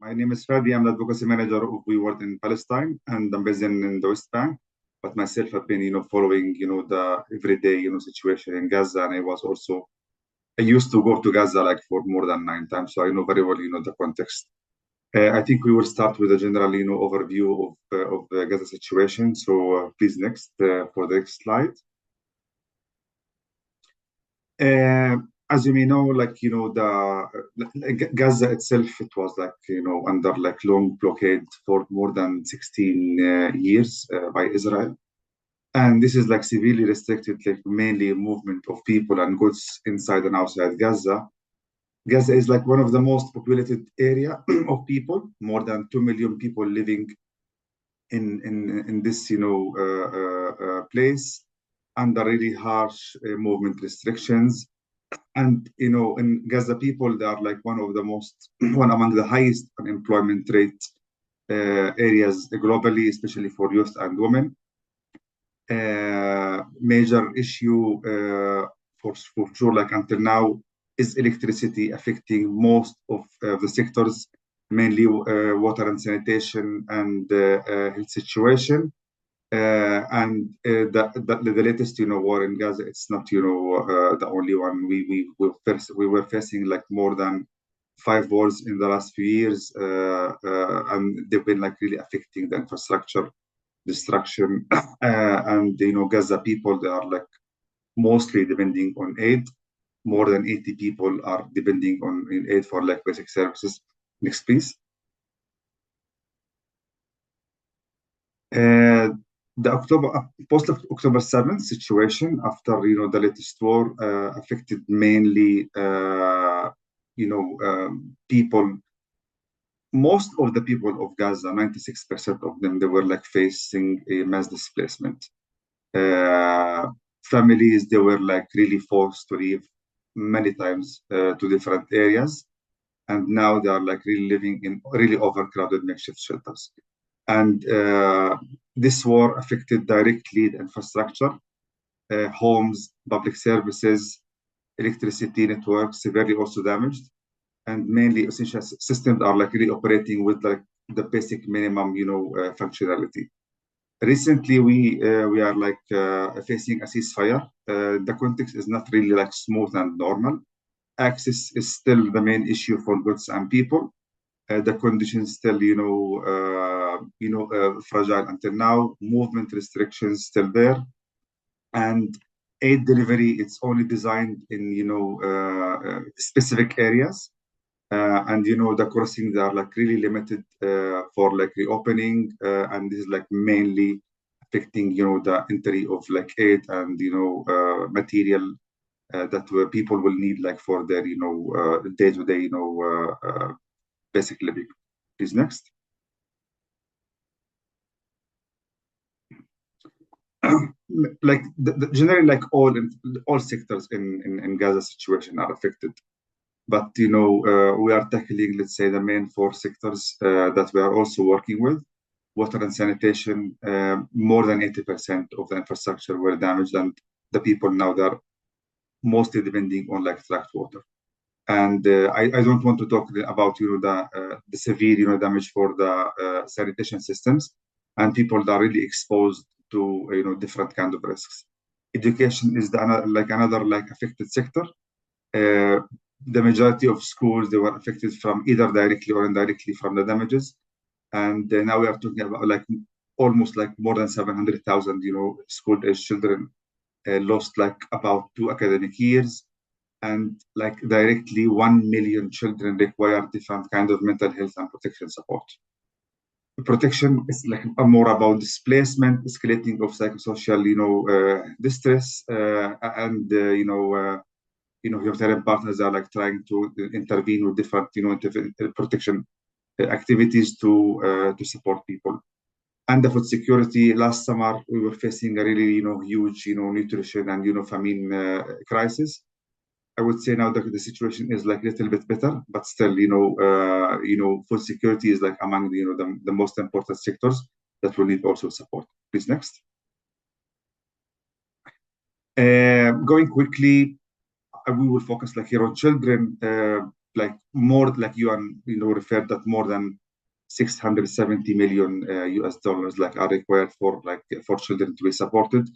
My name is Fadi. I'm the advocacy manager of WeWorld in Palestine, and I'm based in the West Bank. But myself, have been, following, the everyday, situation in Gaza, and I used to go to Gaza like for more than 9 times, so I know very well, the context. I think we will start with a general, overview of the Gaza situation. So please, next for the next slide. As you may know, Gaza itself, it was under long blockade for more than 16 years by Israel. And this is severely restricted, mainly movement of people and goods inside and outside Gaza. Gaza is one of the most populated area of people, more than 2 million people living in this, place under really harsh movement restrictions. And in Gaza, people, they are one among the highest unemployment rate areas globally, especially for youth and women. Major issue for sure, until now, is electricity affecting most of the sectors, mainly water and sanitation and health situation. And the latest, war in Gaza, it's not, the only one. We were facing more than 5 wars in the last few years, and they've been really affecting the infrastructure, destruction, and Gaza people, they are mostly depending on aid. More than 80 people are depending on aid for basic services. Next, please. The post-October 7th situation after the latest war affected mainly people. Most of the people of Gaza, 96% of them, they were facing a mass displacement. Families, they were really forced to leave many times to different areas, and now they are really living in really overcrowded makeshift shelters. And this war affected directly the infrastructure, homes, public services, electricity networks, severely also damaged, and mainly essential systems are really operating with the basic minimum, functionality. Recently, we are facing a ceasefire. The context is not really smooth and normal. Access is still the main issue for goods and people. The conditions still, fragile until now. Movement restrictions still there, and aid delivery, it's only designed in specific areas, and the crossings are really limited for reopening, and this is mainly affecting the entry of aid and material that people will need for their day-to-day basic living. Please, next. Generally, all sectors in Gaza situation are affected, but we are tackling, let's say, the main 4 sectors that we are also working with. Water and sanitation, more than 80% of the infrastructure were damaged, and the people now, they're mostly depending on tracked water. And I don't want to talk about the severe damage for the sanitation systems, and people that are really exposed to different kind of risks. Education is another affected sector. The majority of schools, they were affected from either directly or indirectly from the damages, and now we are talking about almost more than 700,000 school-aged children lost about 2 academic years. And directly 1 million children require different kind of mental health and protection support. Protection is more about displacement, escalating of psychosocial, distress, and humanitarian partners are trying to intervene with different, protection activities to support people. And the food security, last summer we were facing a really, huge, nutrition and famine crisis. I would say now that the situation is a little bit better, but still, food security is among the most important sectors that will need also support. Please, next. Going quickly, we will focus here on children. like more, like UN, referred that more than 670 million US dollars like are required for children to be supported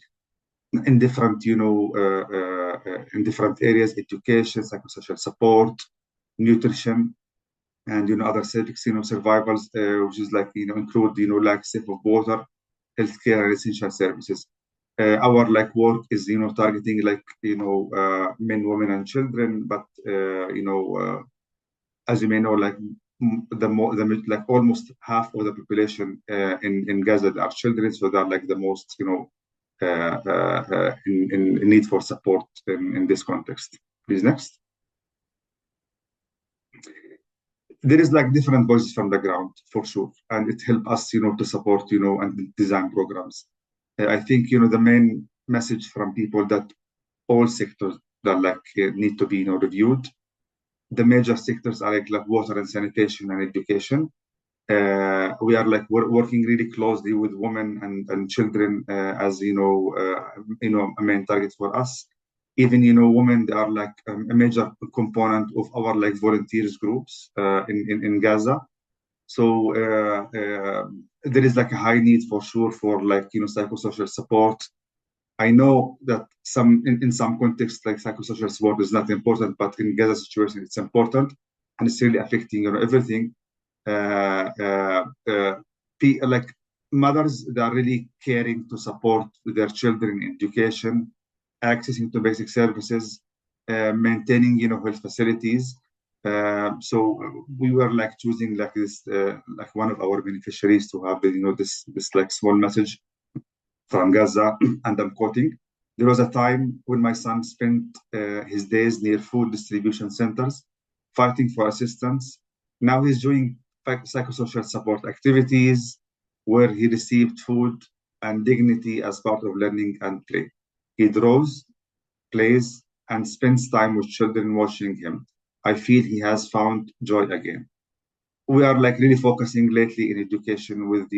in different, in different areas: education, psychosocial support, nutrition, and other civics, survivals, which is like include like safe of water, healthcare, and essential services. Our like work is targeting like men, women, and children, but as you may know, like like almost half of the population in Gaza are children, so they're like the most in need for support in this context. Please, next. There is like different voices from the ground for sure, and it helps us to support and design programs. I think the main message from people that all sectors that like need to be reviewed. The major sectors are like water and sanitation and education. We are like working really closely with women and children as a main target for us. Even women, they are like a major component of our like volunteers groups in Gaza. So there is like a high need for sure for like psychosocial support. I know that in some contexts like psychosocial support is not important, but in Gaza situation it's important, and it's really affecting everything. Like mothers, they are really caring to support their children in education, accessing to basic services, maintaining health facilities. So we were like choosing like this like one of our beneficiaries to have this like small message from Gaza, and I'm quoting: "There was a time when my son spent his days near food distribution centers, fighting for assistance. Now he's doing psychosocial support activities where he received food and dignity as part of learning and play. He draws, plays, and spends time with children watching him. I feel he has found joy again." We are like really focusing lately in education with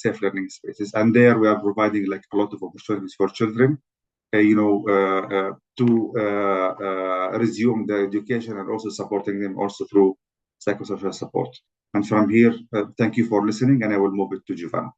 safe learning spaces, and there we are providing like a lot of opportunities for children to resume their education, and also supporting them also through psychosocial support. And from here, thank you for listening, and I will move it to Giovanna.